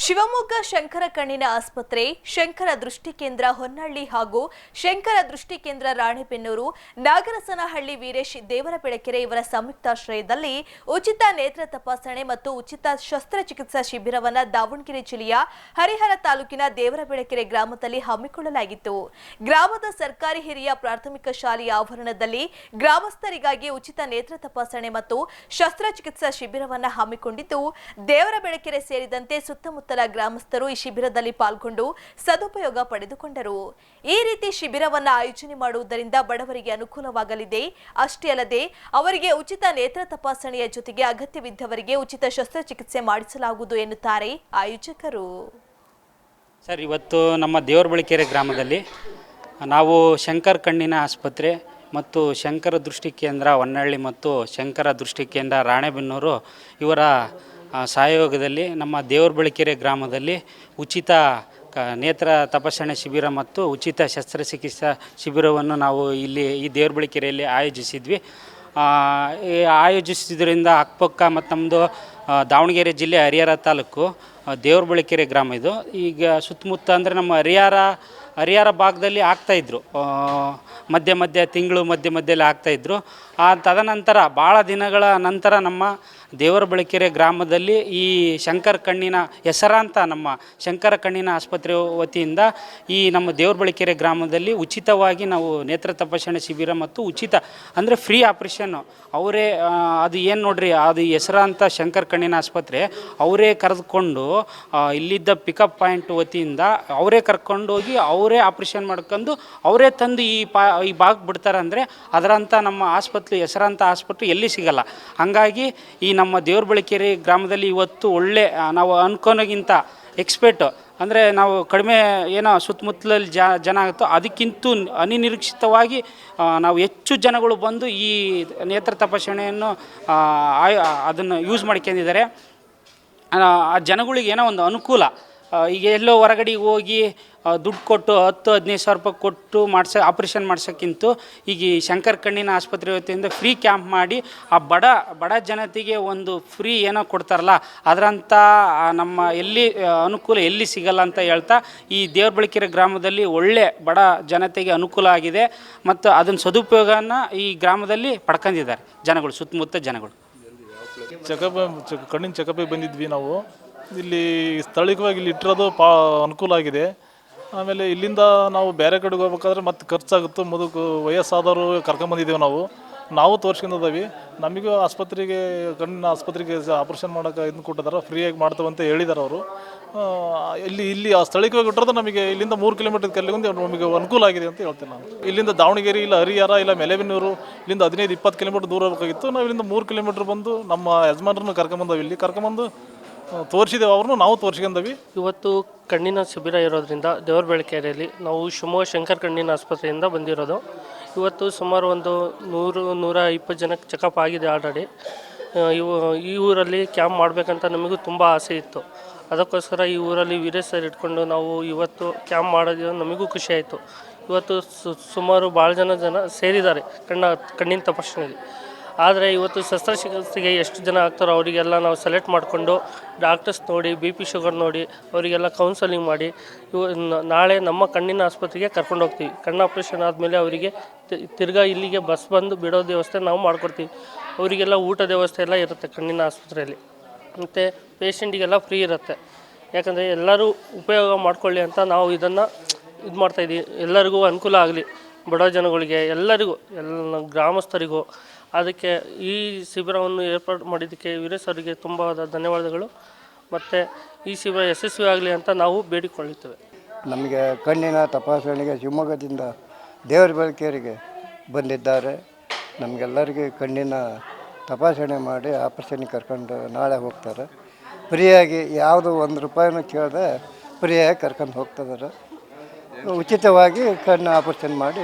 ಶಿವಮೊಗ್ಗ ಶಂಕರ ಕಣ್ಣಿನ ಆಸ್ಪತ್ರೆ, ಶಂಕರ ದೃಷ್ಟಿ ಕೇಂದ್ರ ಹೊನ್ನಳ್ಳಿ ಹಾಗೂ ಶಂಕರ ದೃಷ್ಟಿ ಕೇಂದ್ರ ರಾಣೆಬೆನ್ನೂರು, ನಾಗರಸನಹಳ್ಳಿ ವೀರೇಶ್ ದೇವರಬೆಳಕೆರೆ ಇವರ ಸಂಯುಕ್ತಾಶ್ರಯದಲ್ಲಿ ಉಚಿತ ನೇತ್ರ ತಪಾಸಣೆ ಮತ್ತು ಉಚಿತ ಶಸ್ತ್ರಚಿಕಿತ್ಸಾ ಶಿಬಿರವನ್ನು ದಾವಣಗೆರೆ ಜಿಲ್ಲೆಯ ಹರಿಹರ ತಾಲೂಕಿನ ದೇವರಬೆಳಕೆರೆ ಗ್ರಾಮದಲ್ಲಿ ಹಮ್ಮಿಕೊಳ್ಳಲಾಗಿತ್ತು. ಗ್ರಾಮದ ಸರ್ಕಾರಿ ಹಿರಿಯ ಪ್ರಾಥಮಿಕ ಶಾಲೆಯ ಆವರಣದಲ್ಲಿ ಗ್ರಾಮಸ್ಥರಿಗಾಗಿ ಉಚಿತ ನೇತ್ರ ತಪಾಸಣೆ ಮತ್ತು ಶಸ್ತ್ರಚಿಕಿತ್ಸಾ ಶಿಬಿರವನ್ನು ಹಮ್ಮಿಕೊಂಡಿದ್ದು, ದೇವರಬೆಳಕೆರೆ ಸೇರಿದಂತೆ ಸುತ್ತಮುತ್ತಲ ಗ್ರಾಮಸ್ಥರು ಈ ಶಿಬಿರದಲ್ಲಿ ಪಾಲ್ಗೊಂಡು ಸದುಪಯೋಗ ಪಡೆದುಕೊಂಡರು. ಈ ರೀತಿ ಶಿಬಿರವನ್ನು ಆಯೋಜನೆ ಮಾಡುವುದರಿಂದ ಬಡವರಿಗೆ ಅನುಕೂಲವಾಗಲಿದೆ. ಅಷ್ಟೇ ಅಲ್ಲದೆ ಅವರಿಗೆ ಉಚಿತ ನೇತ್ರ ತಪಾಸಣೆಯ ಜೊತೆಗೆ ಅಗತ್ಯವಿದ್ದವರಿಗೆ ಉಚಿತ ಶಸ್ತ್ರಚಿಕಿತ್ಸೆ ಮಾಡಿಸಲಾಗುವುದು ಎನ್ನುತ್ತಾರೆ ಆಯೋಜಕರು. ಸರ್, ಇವತ್ತು ನಮ್ಮ ದೇವರಬೆಳಕೆರೆ ಗ್ರಾಮದಲ್ಲಿ ನಾವು ಶಂಕರ ಕಣ್ಣಿನ ಆಸ್ಪತ್ರೆ ಮತ್ತು ಶಂಕರ ದೃಷ್ಟಿ ಕೇಂದ್ರ ಹೊನ್ನಳ್ಳಿ ಮತ್ತು ಶಂಕರ ದೃಷ್ಟಿ ಕೇಂದ್ರ ರಾಣೆಬೆನ್ನೂರು ಇವರ ಸಹಯೋಗದಲ್ಲಿ ನಮ್ಮ ದೇವರಬೆಳಕೆರೆ ಗ್ರಾಮದಲ್ಲಿ ಉಚಿತ ನೇತ್ರ ತಪಾಸಣೆ ಶಿಬಿರ ಮತ್ತು ಉಚಿತ ಶಸ್ತ್ರಚಿಕಿತ್ಸಾ ಶಿಬಿರವನ್ನು ನಾವು ಇಲ್ಲಿ ಈ ದೇವರಬೆಳಕೆರೆಯಲ್ಲಿ ಆಯೋಜಿಸಿದ್ವಿ. ಆಯೋಜಿಸಿದ್ರಿಂದ ಅಕ್ಕಪಕ್ಕ ಮತ್ತು ನಮ್ಮದು ದಾವಣಗೆರೆ ಜಿಲ್ಲೆ ಹರಿಹರ ತಾಲೂಕು ದೇವರಬೆಳಕೆರೆ ಗ್ರಾಮ. ಇದು ಈಗ ಸುತ್ತಮುತ್ತ ಅಂದರೆ ನಮ್ಮ ಹರಿಹರ ಭಾಗದಲ್ಲಿ ಆಗ್ತಾಯಿದ್ರು, ಮಧ್ಯೆ ಮಧ್ಯದಲ್ಲಿ ಆಗ್ತಾಯಿದ್ರು. ತದನಂತರ ಭಾಳ ದಿನಗಳ ನಂತರ ನಮ್ಮ ದೇವರಬೆಳಕೆರೆ ಗ್ರಾಮದಲ್ಲಿ ಈ ಶಂಕರ ಕಣ್ಣಿನ ಹೆಸರಾಂತ ನಮ್ಮ ಶಂಕರ ಕಣ್ಣಿನ ಆಸ್ಪತ್ರೆ ವತಿಯಿಂದ ಈ ನಮ್ಮ ದೇವರಬೆಳಕೆರೆ ಗ್ರಾಮದಲ್ಲಿ ಉಚಿತವಾಗಿ ನಾವು ನೇತ್ರ ತಪಾಸಣೆ ಶಿಬಿರ ಮತ್ತು ಉಚಿತ ಅಂದರೆ ಫ್ರೀ ಆಪ್ರೇಷನ್ನು ಅವರೇ, ಅದು ಏನು ನೋಡ್ರಿ, ಅದು ಹೆಸರಾಂತ ಶಂಕರ ಕಣ್ಣಿನ ಆಸ್ಪತ್ರೆ ಅವರೇ ಕರೆದುಕೊಂಡು ಇಲ್ಲಿದ್ದ ಪಿಕಪ್ ಪಾಯಿಂಟ್ ವತಿಯಿಂದ ಅವರೇ ಕರ್ಕೊಂಡೋಗಿ ಅವರೇ ಆಪ್ರೇಷನ್ ಮಾಡ್ಕೊಂಡು ಅವರೇ ತಂದು ಈ ಭಾಗ ಬಿಡ್ತಾರೆ. ಅಂದರೆ ಅದರಂಥ ನಮ್ಮ ಆಸ್ಪತ್ರೆ, ಹೆಸರಾಂತ ಆಸ್ಪತ್ರೆ ಎಲ್ಲಿ ಸಿಗಲ್ಲ. ಹಾಗಾಗಿ ಈ ನಮ್ಮ ದೇವರಬೆಳಕೆರೆ ಗ್ರಾಮದಲ್ಲಿ ಇವತ್ತು ಒಳ್ಳೆ ನಾವು ಅನ್ಕೋನೋಗಿಂತ ಎಕ್ಸ್ಪೆಕ್ಟ್ ಅಂದರೆ ನಾವು ಕಡಿಮೆ ಏನೋ ಸುತ್ತಮುತ್ತಲಲ್ಲಿ ಜನ ಆಗುತ್ತೋ ಅದಕ್ಕಿಂತ ಅನಿರೀಕ್ಷಿತವಾಗಿ ನಾವು ಹೆಚ್ಚು ಜನಗಳು ಬಂದು ಈ ನೇತ್ರ ತಪಾಸಣೆಯನ್ನು ಅದನ್ನು ಯೂಸ್ ಮಾಡ್ಕೊಂಡಿದ್ದಾರೆ. ಆ ಜನಗಳಿಗೆ ಏನೋ ಒಂದು ಅನುಕೂಲ. ಈಗ ಎಲ್ಲೋ ಹೊರಗಡೆ ಹೋಗಿ ದುಡ್ಡು ಕೊಟ್ಟು 10-15 ಸಾವಿರ ರೂಪಾಯಿ ಕೊಟ್ಟು ಆಪ್ರೇಷನ್ ಮಾಡ್ಸೋಕ್ಕಿಂತ ಈಗ ಈ ಶಂಕರ ಕಣ್ಣಿನ ಆಸ್ಪತ್ರೆ ವತಿಯಿಂದ ಫ್ರೀ ಕ್ಯಾಂಪ್ ಮಾಡಿ ಆ ಬಡ ಜನತೆಗೆ ಒಂದು ಫ್ರೀ ಏನೋ ಕೊಡ್ತಾರಲ್ಲ, ಅದರಂಥ ನಮ್ಮ ಎಲ್ಲಿ ಅನುಕೂಲ ಎಲ್ಲಿ ಸಿಗಲ್ಲ ಅಂತ ಹೇಳ್ತಾ ಈ ದೇವರಬೆಳಕೆರೆ ಗ್ರಾಮದಲ್ಲಿ ಒಳ್ಳೆ ಬಡ ಜನತೆಗೆ ಅನುಕೂಲ ಆಗಿದೆ ಮತ್ತು ಅದನ್ನು ಸದುಪಯೋಗನ ಈ ಗ್ರಾಮದಲ್ಲಿ ಪಡ್ಕೊಂಡಿದ್ದಾರೆ ಜನಗಳು, ಸುತ್ತಮುತ್ತ ಜನಗಳು. ಕಣ್ಣಿನ ಚೆಕಪಿಗೆ ಬಂದಿದ್ವಿ ನಾವು. ಇಲ್ಲಿ ಸ್ಥಳೀಯವಾಗಿ ಇಲ್ಲಿ ಇಟ್ಟಿರೋದು ಅನುಕೂಲ ಆಗಿದೆ. ಆಮೇಲೆ ಇಲ್ಲಿಂದ ನಾವು ಬೇರೆ ಕಡೆಗೆ ಹೋಗ್ಬೇಕಾದ್ರೆ ಮತ್ತೆ ಖರ್ಚಾಗುತ್ತೆ. ವಯಸ್ಸಾದವರು ಕರ್ಕೊಂಬಂದಿದ್ದೇವೆ ನಾವು ತೋರಿಸ್ಕೊಂಡಿದ್ದೀವಿ. ನಮಗೂ ಕಣ್ಣಿನ ಆಸ್ಪತ್ರೆಗೆ ಆಪ್ರೇಷನ್ ಮಾಡೋಕೆ ಇದನ್ನು ಕೊಟ್ಟಿದ್ದಾರೆ, ಫ್ರೀಯಾಗಿ ಮಾಡ್ತೇವಂತ ಹೇಳಿದ್ದಾರೆ ಅವರು. ಇಲ್ಲಿ ಆ ಸ್ಥಳೀಯವಾಗಿ ಇಟ್ಟಿರೋದು ನಮಗೆ ಇಲ್ಲಿಂದ 3 ಕಿಲೋಮೀಟರ್ ಕಲ್ಲಿಗೊಂದು ನಮಗೆ ಅನುಕೂಲ ಆಗಿದೆ ಅಂತ ಹೇಳ್ತೀನಿ ನಾನು. ಇಲ್ಲಿಂದ ದಾವಣಗೆರೆ ಇಲ್ಲ ಹರಿಹರ ಇಲ್ಲ ಮೆಲೆಬೆನ್ನೂರು ಇಲ್ಲಿಂದ 15-20 ಕಿಲೋಮೀಟರ್ ದೂರ ಹೋಗಬೇಕಾಗಿತ್ತು. ನಾವು ಇಲ್ಲಿಂದ 3 ಕಿಲೋಮೀಟರ್ ಬಂದು ನಮ್ಮ ಯಜಮಾನರನ್ನು ಕರ್ಕೊಂಬಂದವಿ. ಇಲ್ಲಿ ಕರ್ಕೊಂಬಂದು ತೋರಿಸಿದ್ದೇವೆ, ಅವ್ರನ್ನೂ ನಾವು ತೋರಿಸ್ಕೊಂಡವಿ. ಇವತ್ತು ಕಣ್ಣಿನ ಶಿಬಿರ ಇರೋದ್ರಿಂದ ದೇವರಬೆಳಕೆರೆಯಲ್ಲಿ ನಾವು ಶಿವಮೊಗ್ಗ ಶಂಕರ ಕಣ್ಣಿನ ಆಸ್ಪತ್ರೆಯಿಂದ ಬಂದಿರೋದು. ಇವತ್ತು ಸುಮಾರು ಒಂದು 100-120 ಜನಕ್ಕೆ ಚೆಕಪ್ ಆಗಿದೆ ಆಲ್ರೆಡಿ. ಈ ಊರಲ್ಲಿ ಕ್ಯಾಂಪ್ ಮಾಡಬೇಕಂತ ನಮಗೂ ತುಂಬ ಆಸೆ ಇತ್ತು. ಅದಕ್ಕೋಸ್ಕರ ಈ ಊರಲ್ಲಿ ವೀರೇಶ್ ಸರ್ ಇಟ್ಕೊಂಡು ನಾವು ಇವತ್ತು ಕ್ಯಾಂಪ್ ಮಾಡೋದು ನಮಗೂ ಖುಷಿ ಆಯಿತು. ಇವತ್ತು ಸುಮಾರು ಭಾಳ ಜನ ಸೇರಿದ್ದಾರೆ ಕಣ್ಣಿನ ತಪಾಸಣೆಗೆ. ಆದರೆ ಇವತ್ತು ಶಸ್ತ್ರಚಿಕಿತ್ಸೆಗೆ ಎಷ್ಟು ಜನ ಆಗ್ತಾರೋ ಅವರಿಗೆಲ್ಲ ನಾವು ಸೆಲೆಕ್ಟ್ ಮಾಡಿಕೊಂಡು ಡಾಕ್ಟರ್ಸ್ ನೋಡಿ, BP ಶುಗರ್ ನೋಡಿ ಅವರಿಗೆಲ್ಲ ಕೌನ್ಸಲಿಂಗ್ ಮಾಡಿ ನಾಳೆ ನಮ್ಮ ಕಣ್ಣಿನ ಆಸ್ಪತ್ರೆಗೆ ಕರ್ಕೊಂಡು ಹೋಗ್ತೀವಿ. ಕಣ್ಣು ಆಪ್ರೇಷನ್ ಆದಮೇಲೆ ಅವರಿಗೆ ತಿರ್ಗಾ ಇಲ್ಲಿಗೆ ಬಸ್ ಬಂದು ಬಿಡೋ ವ್ಯವಸ್ಥೆ ನಾವು ಮಾಡಿಕೊಡ್ತೀವಿ. ಅವರಿಗೆಲ್ಲ ಊಟದ ವ್ಯವಸ್ಥೆ ಎಲ್ಲ ಇರುತ್ತೆ ಕಣ್ಣಿನ ಆಸ್ಪತ್ರೆಯಲ್ಲಿ. ಮತ್ತು ಪೇಷಂಟಿಗೆಲ್ಲ ಫ್ರೀ ಇರುತ್ತೆ. ಯಾಕಂದರೆ ಎಲ್ಲರೂ ಉಪಯೋಗ ಮಾಡಿಕೊಳ್ಳಿ ಅಂತ ನಾವು ಇದನ್ನು ಮಾಡ್ತಾಯಿದ್ದೀವಿ. ಎಲ್ಲರಿಗೂ ಅನುಕೂಲ ಆಗಲಿ, ಬಡ ಜನಗಳಿಗೆ, ಎಲ್ಲರಿಗೂ, ಗ್ರಾಮಸ್ಥರಿಗೂ. ಅದಕ್ಕೆ ಈ ಶಿಬಿರವನ್ನು ಏರ್ಪಾಡು ಮಾಡಿದ್ದಕ್ಕೆ ವೀರೇಶ್ ಅವರಿಗೆ ತುಂಬ ಧನ್ಯವಾದಗಳು. ಮತ್ತು ಈ ಶಿಬಿರ ಯಶಸ್ವಿ ಆಗಲಿ ಅಂತ ನಾವು ಬೇಡಿಕೊಳ್ಳುತ್ತೇವೆ. ನಮಗೆ ಕಣ್ಣಿನ ತಪಾಸಣೆಗೆ ಶಿವಮೊಗ್ಗದಿಂದ ದೇವರಬೆಳಕೆರೆಗೆ ಬಂದಿದ್ದಾರೆ. ನಮಗೆಲ್ಲರಿಗೆ ಕಣ್ಣಿನ ತಪಾಸಣೆ ಮಾಡಿ ಆಪರೇಷನ್ಗೆ ಕರ್ಕೊಂಡು ನಾಳೆ ಹೋಗ್ತಾರೆ. ಫ್ರೀಯಾಗಿ ಯಾವುದು 1 ರೂಪಾಯಿನೂ ಕೇಳದೆ ಫ್ರೀಯಾಗಿ ಕರ್ಕೊಂಡು ಹೋಗ್ತಿದ್ದಾರೆ. ಉಚಿತವಾಗಿ ಕಣ್ಣು ಆಪರೇಷನ್ ಮಾಡಿ